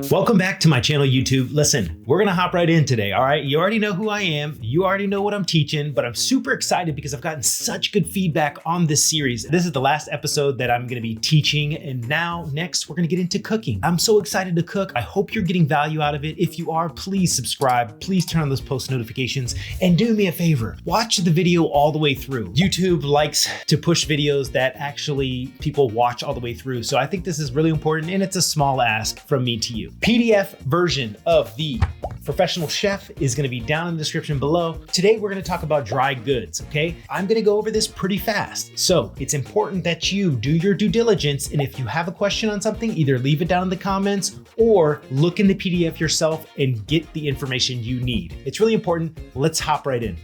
Welcome back to my channel, YouTube. Listen, we're gonna hop right in today, all right? You already know who I am, you already know what I'm teaching, but I'm super excited because I've gotten such good feedback on this series. This is the last episode that I'm gonna be teaching, and now next we're gonna get into cooking. I'm so excited to cook. I hope you're getting value out of it. If you are, please subscribe, please turn on those post notifications, and do me a favor, watch the video all the way through. YouTube likes to push videos that actually people watch all the way through, so I think this is really important, and it's a small ask from me to you. PDF version of the Professional Chef is gonna be down in the description below. Today, we're gonna talk about dry goods, okay? I'm gonna go over this pretty fast. So it's important that you do your due diligence, and if you have a question on something, either leave it down in the comments or look in the PDF yourself and get the information you need. It's really important. Let's hop right in.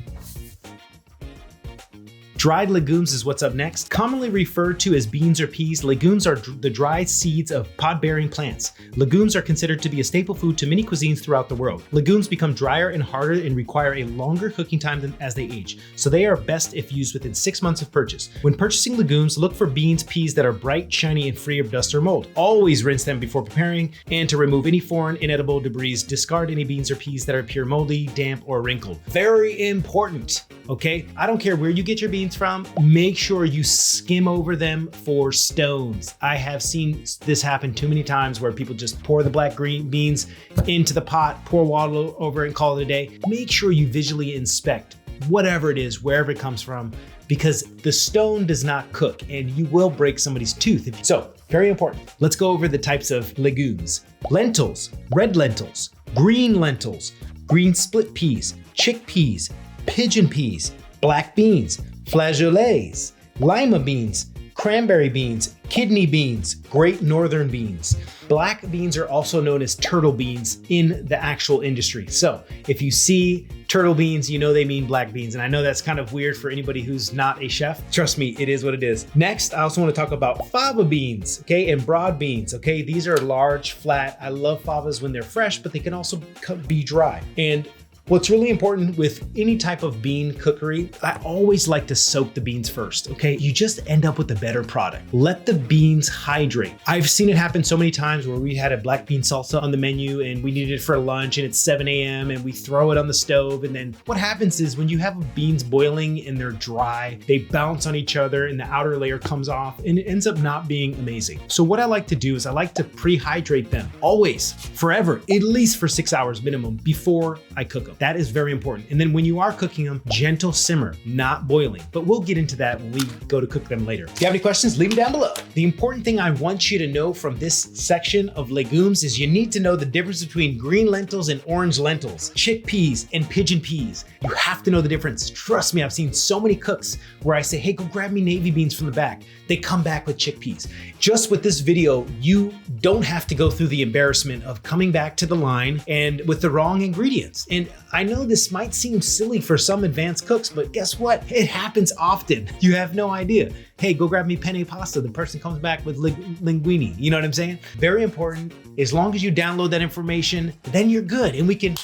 Dried legumes is what's up next. Commonly referred to as beans or peas, legumes are the dried seeds of pod-bearing plants. Legumes are considered to be a staple food to many cuisines throughout the world. Legumes become drier and harder and require a longer cooking time as they age, so they are best if used within 6 months of purchase. When purchasing legumes, look for beans, peas that are bright, shiny, and free of dust or mold. Always rinse them before preparing, and to remove any foreign, inedible debris, discard any beans or peas that appear moldy, damp, or wrinkled. Very important, okay? I don't care where you get your beans from, make sure you skim over them for stones. I have seen this happen too many times where people just pour the black green beans into the pot, pour water over it and call it a day. Make sure you visually inspect whatever it is, wherever it comes from, because the stone does not cook and you will break somebody's tooth. So, very important. Let's go over the types of legumes. Lentils, red lentils, green lentils, green split peas, chickpeas, pigeon peas, black beans, flageolets, lima beans, cranberry beans, kidney beans, great northern beans. Black beans are also known as turtle beans in the actual industry. So if you see turtle beans, you know they mean black beans. And I know that's kind of weird for anybody who's not a chef. Trust me, it is what it is. Next, I also want to talk about fava beans, okay, and broad beans, okay? These are large, flat. I love favas when they're fresh, but they can also be dry. And what's really important with any type of bean cookery, I always like to soak the beans first, okay? You just end up with a better product. Let the beans hydrate. I've seen it happen so many times where we had a black bean salsa on the menu and we needed it for lunch and it's 7 a.m. and we throw it on the stove, and then what happens is when you have beans boiling and they're dry, they bounce on each other and the outer layer comes off and it ends up not being amazing. So what I like to do is I like to pre-hydrate them always, forever, at least for 6 hours minimum before I cook them. That is very important. And then when you are cooking them, gentle simmer, not boiling. But we'll get into that when we go to cook them later. If you have any questions, leave them down below. The important thing I want you to know from this section of legumes is you need to know the difference between green lentils and orange lentils, chickpeas and pigeon peas. You have to know the difference. Trust me, I've seen so many cooks where I say, hey, go grab me navy beans from the back. They come back with chickpeas. Just with this video, you don't have to go through the embarrassment of coming back to the line and with the wrong ingredients. And I know this might seem silly for some advanced cooks, but guess what? It happens often. You have no idea. Hey, go grab me penne pasta. The person comes back with linguine. You know what I'm saying? Very important. As long as you download that information, then you're good and we can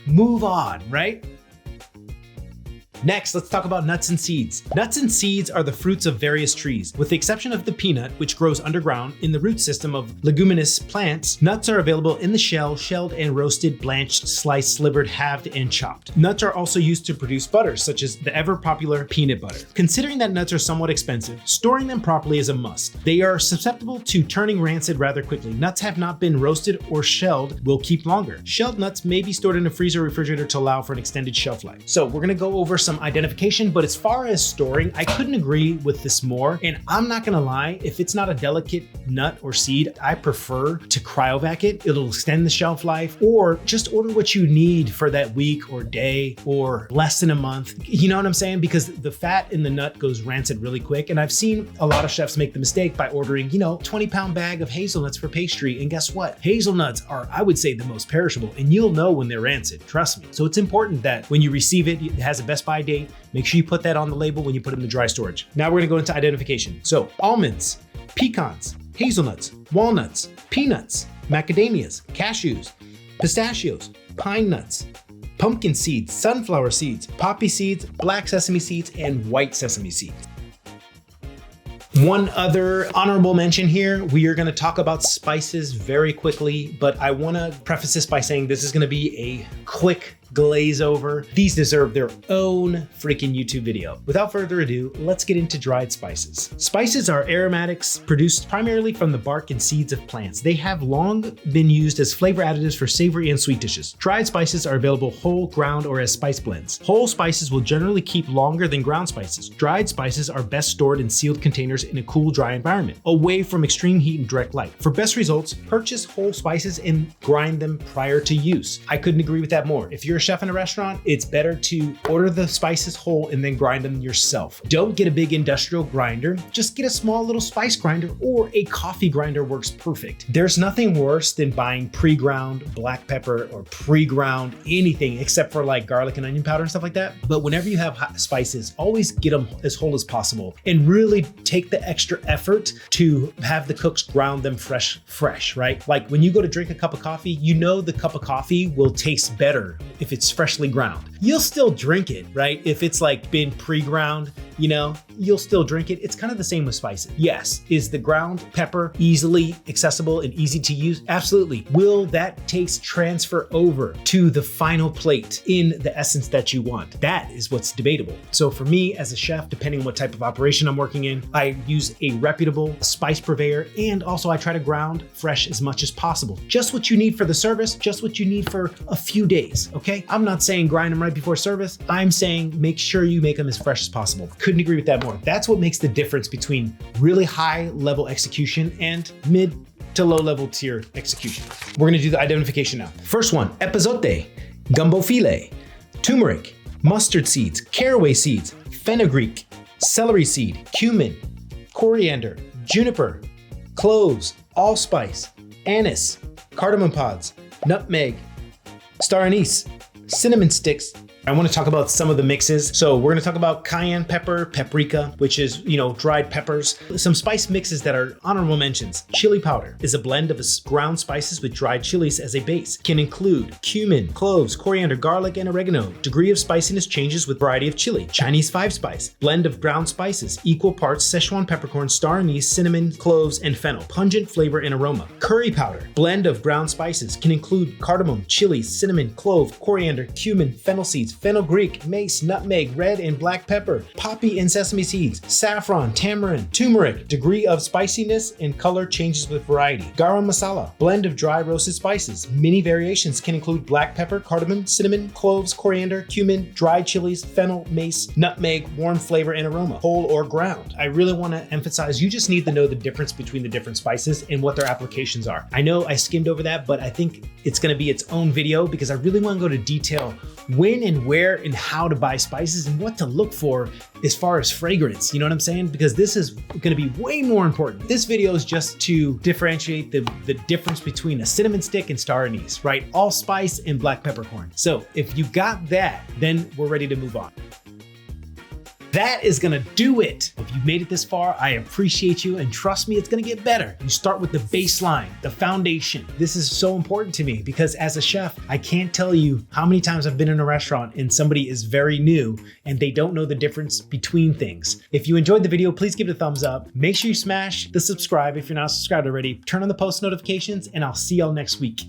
move on, right? Next, let's talk about nuts and seeds. Nuts and seeds are the fruits of various trees. With the exception of the peanut, which grows underground in the root system of leguminous plants, nuts are available in the shell, shelled and roasted, blanched, sliced, slivered, halved, and chopped. Nuts are also used to produce butter, such as the ever popular peanut butter. Considering that nuts are somewhat expensive, storing them properly is a must. They are susceptible to turning rancid rather quickly. Nuts have not been roasted or shelled will keep longer. Shelled nuts may be stored in a freezer or refrigerator to allow for an extended shelf life. So we're gonna go over some identification, but as far as storing, I couldn't agree with this more. And I'm not gonna lie, if it's not a delicate nut or seed, I prefer to cryovac it. It'll extend the shelf life, or just order what you need for that week or day or less than a month. You know what I'm saying? Because the fat in the nut goes rancid really quick. And I've seen a lot of chefs make the mistake by ordering, 20-pound bag of hazelnuts for pastry. And guess what? Hazelnuts are, I would say, the most perishable, and you'll know when they're rancid, trust me. So it's important that when you receive it, it has a best by date. Make sure you put that on the label when you put it in the dry storage. Now we're gonna go into identification. So almonds, pecans, hazelnuts, walnuts, peanuts, macadamias, cashews, pistachios, pine nuts, pumpkin seeds, sunflower seeds, poppy seeds, black sesame seeds, and white sesame seeds. One other honorable mention here, we are gonna talk about spices very quickly, but I wanna preface this by saying this is gonna be a quick glaze over. These deserve their own freaking YouTube video. Without further ado, let's get into dried spices. Spices are aromatics produced primarily from the bark and seeds of plants. They have long been used as flavor additives for savory and sweet dishes. Dried spices are available whole, ground, or as spice blends. Whole spices will generally keep longer than ground spices. Dried spices are best stored in sealed containers in a cool, dry environment, away from extreme heat and direct light. For best results, purchase whole spices and grind them prior to use. I couldn't agree with that more. If you're a chef in a restaurant, it's better to order the spices whole and then grind them yourself. Don't get a big industrial grinder, just get a small little spice grinder, or a coffee grinder works perfect. There's nothing worse than buying pre-ground black pepper or pre-ground anything except for like garlic and onion powder and stuff like that. But whenever you have hot spices, always get them as whole as possible and really take the extra effort to have the cooks ground them fresh, right? Like when you go to drink a cup of coffee, you know the cup of coffee will taste better if it's freshly ground. You'll still drink it, right? If it's like been pre-ground, you know, you'll still drink it. It's kind of the same with spices. Yes, is the ground pepper easily accessible and easy to use? Absolutely. Will that taste transfer over to the final plate in the essence that you want? That is what's debatable. So for me as a chef, depending on what type of operation I'm working in, I use a reputable spice purveyor, and also I try to ground fresh as much as possible. Just what you need for the service, just what you need for a few days, okay? I'm not saying grind them right before service. I'm saying make sure you make them as fresh as possible. Couldn't agree with that more. That's what makes the difference between really high level execution and mid to low level tier execution. We're gonna do the identification now. First one, epazote, gumbo filet, turmeric, mustard seeds, caraway seeds, fenugreek, celery seed, cumin, coriander, juniper, cloves, allspice, anise, cardamom pods, nutmeg, star anise, cinnamon sticks. I want to talk about some of the mixes. So we're going to talk about cayenne pepper, paprika, which is, dried peppers. Some spice mixes that are honorable mentions. Chili powder is a blend of ground spices with dried chilies as a base. Can include cumin, cloves, coriander, garlic, and oregano. Degree of spiciness changes with variety of chili. Chinese 5-spice, blend of ground spices, equal parts Szechuan peppercorn, star anise, cinnamon, cloves, and fennel. Pungent flavor and aroma. Curry powder, blend of ground spices, can include cardamom, chili, cinnamon, clove, coriander, cumin, fennel seeds, fenugreek, mace, nutmeg, red and black pepper, poppy and sesame seeds, saffron, tamarind, turmeric. Degree of spiciness and color changes with variety. Garam masala, blend of dry roasted spices. Many variations can include black pepper, cardamom, cinnamon, cloves, coriander, cumin, dried chilies, fennel, mace, nutmeg, warm flavor and aroma, whole or ground. I really want to emphasize, you just need to know the difference between the different spices and what their applications are. I know I skimmed over that, but I think it's going to be its own video because I really want to go to detail when and where and how to buy spices and what to look for as far as fragrance. You know what I'm saying? Because this is going to be way more important. This video is just to differentiate the difference between a cinnamon stick and star anise, right? Allspice and black peppercorn. So if you got that, then we're ready to move on. That is gonna do it. If you've made it this far, I appreciate you, and trust me, it's gonna get better. You start with the baseline, the foundation. This is so important to me because as a chef, I can't tell you how many times I've been in a restaurant and somebody is very new and they don't know the difference between things. If you enjoyed the video, please give it a thumbs up. Make sure you smash the subscribe if you're not subscribed already. Turn on the post notifications, and I'll see y'all next week.